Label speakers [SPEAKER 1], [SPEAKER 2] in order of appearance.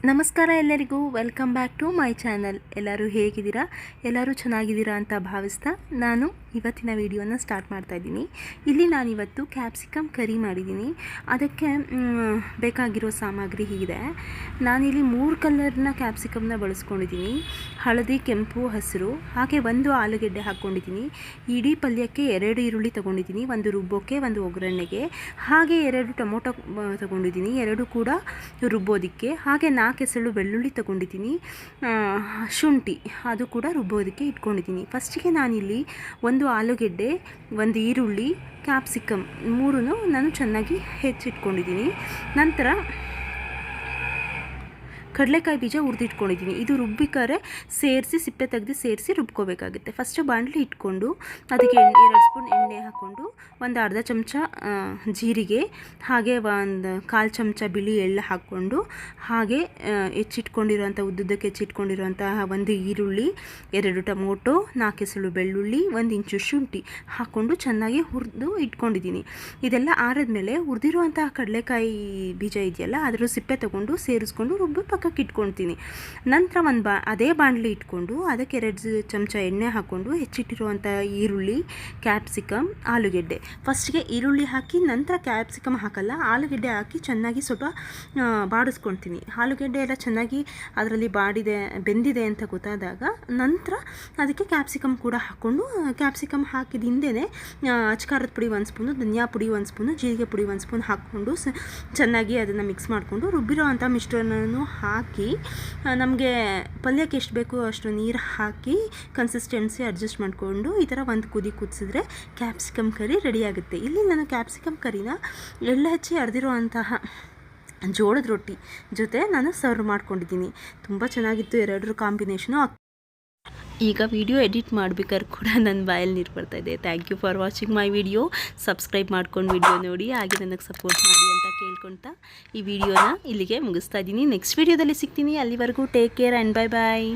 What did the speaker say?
[SPEAKER 1] ನಮಸ್ಕಾರ ಎಲ್ಲರಿಗೂ, welcome back to my channel. ಎಲ್ಲರೂ ಹೇಗಿದ್ದೀರಾ? ಎಲ್ಲರೂ ಚೆನ್ನಾಗಿದ್ದೀರಾ ಅಂತ ಭಾವಿಸ್ತಾ ನಾನು ಇವತ್ತಿನ ವಿಡಿಯೋನ ಸ್ಟಾರ್ಟ್ ಮಾಡ್ತಾಯಿದ್ದೀನಿ. ಇಲ್ಲಿ ನಾನಿವತ್ತು ಕ್ಯಾಪ್ಸಿಕಮ್ ಕರಿ ಮಾಡಿದ್ದೀನಿ. ಅದಕ್ಕೆ ಬೇಕಾಗಿರೋ ಸಾಮಗ್ರಿ ಹೀಗಿದೆ. ನಾನಿಲ್ಲಿ 3 ಕಲರ್ನ ಕ್ಯಾಪ್ಸಿಕಮ್ನ ಬಳಸ್ಕೊಂಡಿದ್ದೀನಿ. ಹಳದಿ, ಕೆಂಪು, ಹಸಿರು. ಹಾಗೆ 1 ಆಲೂಗೆಡ್ಡೆ ಹಾಕ್ಕೊಂಡಿದ್ದೀನಿ. ಇಡೀ ಪಲ್ಯಕ್ಕೆ 2 ಈರುಳ್ಳಿ ತೊಗೊಂಡಿದ್ದೀನಿ, 1 ರುಬ್ಬೋಕ್ಕೆ, 1 ಒಗ್ಗರಣೆಗೆ. ಹಾಗೆ 2 ಟೊಮೊಟೊ ತೊಗೊಂಡಿದ್ದೀನಿ, 2 ಕೂಡ ರುಬ್ಬೋದಕ್ಕೆ. ಹಾಗೆ 4 ಎಸಳು ಬೆಳ್ಳುಳ್ಳಿ ತೊಗೊಂಡಿದ್ದೀನಿ, ಶುಂಠಿ ಅದು ಕೂಡ ರುಬ್ಬೋದಕ್ಕೆ ಇಟ್ಕೊಂಡಿದ್ದೀನಿ. ಫಸ್ಟಿಗೆ ನಾನಿಲ್ಲಿ 1 ಆಲೂಗೆಡ್ಡೆ, 1 ಈರುಳ್ಳಿ, ಕ್ಯಾಪ್ಸಿಕಮ್ 3 ನಾನು ಚೆನ್ನಾಗಿ ಹೆಚ್ಚಿಟ್ಕೊಂಡಿದ್ದೀನಿ. ನಂತರ ಕಡಲೆಕಾಯಿ ಬೀಜ ಹುರಿದಿಟ್ಕೊಂಡಿದ್ದೀನಿ. ಇದು ರುಬ್ಬಿಕಾರೆ ಸೇರಿಸಿ, ಸಿಪ್ಪೆ ತೆಗೆದು ಸೇರಿಸಿ ರುಬ್ಕೋಬೇಕಾಗುತ್ತೆ. ಫಸ್ಟು ಬಾಣಲಿ ಇಟ್ಕೊಂಡು ಅದಕ್ಕೆ 2 ಸ್ಪೂನ್ ಎಣ್ಣೆ ಹಾಕ್ಕೊಂಡು ಒಂದು ಅರ್ಧ ಚಮಚ ಜೀರಿಗೆ, ಹಾಗೆ 1/4 ಚಮಚ ಬಿಳಿ ಎಳ್ಳು ಹಾಕ್ಕೊಂಡು, ಹಾಗೆ ಹೆಚ್ಚಿಟ್ಕೊಂಡಿರೋಂಥ ಉದ್ದುದ್ದಕ್ಕೆ ಹೆಚ್ಚಿಟ್ಕೊಂಡಿರೋಂತಹ 1 ಈರುಳ್ಳಿ, 2 ಟೊಮೊಟೊ, 4 ಎಸಳು ಬೆಳ್ಳುಳ್ಳಿ, 1 ಇಂಚು ಶುಂಠಿ ಹಾಕ್ಕೊಂಡು ಚೆನ್ನಾಗಿ ಹುರಿದು ಇಟ್ಕೊಂಡಿದ್ದೀನಿ. ಇದೆಲ್ಲ ಆರಿದ್ಮೇಲೆ ಹುರಿದಿರುವಂತಹ ಕಡಲೆಕಾಯಿ ಬೀಜ ಇದೆಯಲ್ಲ, ಅದರ ಸಿಪ್ಪೆ ತೊಗೊಂಡು ಸೇರಿಸ್ಕೊಂಡು ರುಬ್ಬಿ ಪಕ್ಕಕ್ಕೆ ಇಟ್ಕೊಳ್ತೀನಿ. ನಂತರ ಅದೇ ಬಾಣಲಿ ಇಟ್ಕೊಂಡು ಅದಕ್ಕೆ 2 ಚಮಚ ಎಣ್ಣೆ ಹಾಕ್ಕೊಂಡು ಹೆಚ್ಚಿಟ್ಟಿರುವಂಥ ಈರುಳ್ಳಿ, ಕ್ಯಾಪ್ಸಿಕಮ್, ಆಲೂಗೆಡ್ಡೆ. ಫಸ್ಟ್ಗೆ ಈರುಳ್ಳಿ ಹಾಕಿ ನಂತರ ಕ್ಯಾಪ್ಸಿಕಮ್ ಹಾಕಲ್ಲ, ಆಲೂಗೆಡ್ಡೆ ಹಾಕಿ ಚೆನ್ನಾಗಿ ಸ್ವಲ್ಪ ಬಾಡಿಸ್ಕೊಳ್ತೀನಿ. ಆಲೂಗೆಡ್ಡೆ ಎಲ್ಲ ಚೆನ್ನಾಗಿ ಅದರಲ್ಲಿ ಬೆಂದಿದೆ ಅಂತ ಗೊತ್ತಾದಾಗ ನಂತರ ಅದಕ್ಕೆ ಕ್ಯಾಪ್ಸಿಕಮ್ ಕೂಡ ಹಾಕ್ಕೊಂಡು, ಕ್ಯಾಪ್ಸಿಕಮ್ ಹಾಕಿದ ಹಿಂದೆಯೇ ಅಚ್ಕಾರದ ಪುಡಿ 1 ಸ್ಪೂನು, ಧನಿಯಾ ಪುಡಿ 1 ಸ್ಪೂನು, ಜೀರಿಗೆ ಪುಡಿ 1 ಸ್ಪೂನ್ ಹಾಕ್ಕೊಂಡು ಚೆನ್ನಾಗಿ ಅದನ್ನು ಮಿಕ್ಸ್ ಮಾಡಿಕೊಂಡು ರುಬ್ಬಿರೋ ಅಂಥ ಮಿಶ್ರಣವನ್ನು ಹಾಕಿ, ನಮಗೆ ಪಲ್ಯಕ್ಕೆ ಎಷ್ಟು ಬೇಕೋ ಅಷ್ಟು ನೀರು ಹಾಕಿ ಕನ್ಸಿಸ್ಟೆನ್ಸಿ ಅಡ್ಜಸ್ಟ್ ಮಾಡಿಕೊಂಡು ಈ ಥರ 1 ಕುದಿ ಕುದಿಸಿದ್ರೆ ಕ್ಯಾಪ್ಸಿಕಮ್ ಕರಿ ರೆಡಿಯಾಗುತ್ತೆ. ಇಲ್ಲಿ ನಾನು ಕ್ಯಾಪ್ಸಿಕಮ್ ಕರಿನ ಎಳ್ಳು ಹಚ್ಚಿ ಅರೆದಿರೋ ಅಂತಹ ಜೋಳದ ರೊಟ್ಟಿ ಜೊತೆ ನಾನು ಸರ್ವ್ ಮಾಡ್ಕೊಂಡಿದ್ದೀನಿ. ತುಂಬ ಚೆನ್ನಾಗಿತ್ತು ಎರಡರ ಕಾಂಬಿನೇಷನು. ಈಗ ವಿಡಿಯೋ ಎಡಿಟ್ ಮಾಡ್ಬೇಕಾದ್ರೆ ಕೂಡ ನನ್ನ ಬಾಯಲ್ಲಿ ನೀರು ಬರ್ತಾಯಿದೆ. Thank you for watching my video. Subscribe ಮಾಡ್ಕೊಂಡು ವಿಡಿಯೋ ನೋಡಿ, ಹಾಗೆ ನನಗೆ ಸಪೋರ್ಟ್ ಮಾಡಿ ಅಂತ ಕೇಳ್ಕೊಳ್ತಾ ಈ ವಿಡಿಯೋನ ಇಲ್ಲಿಗೆ ಮುಗಿಸ್ತಾ ಇದ್ದೀನಿ. ನೆಕ್ಸ್ಟ್ ವಿಡಿಯೋದಲ್ಲಿ ಸಿಗ್ತೀನಿ. ಅಲ್ಲಿವರೆಗೂ take care and bye bye.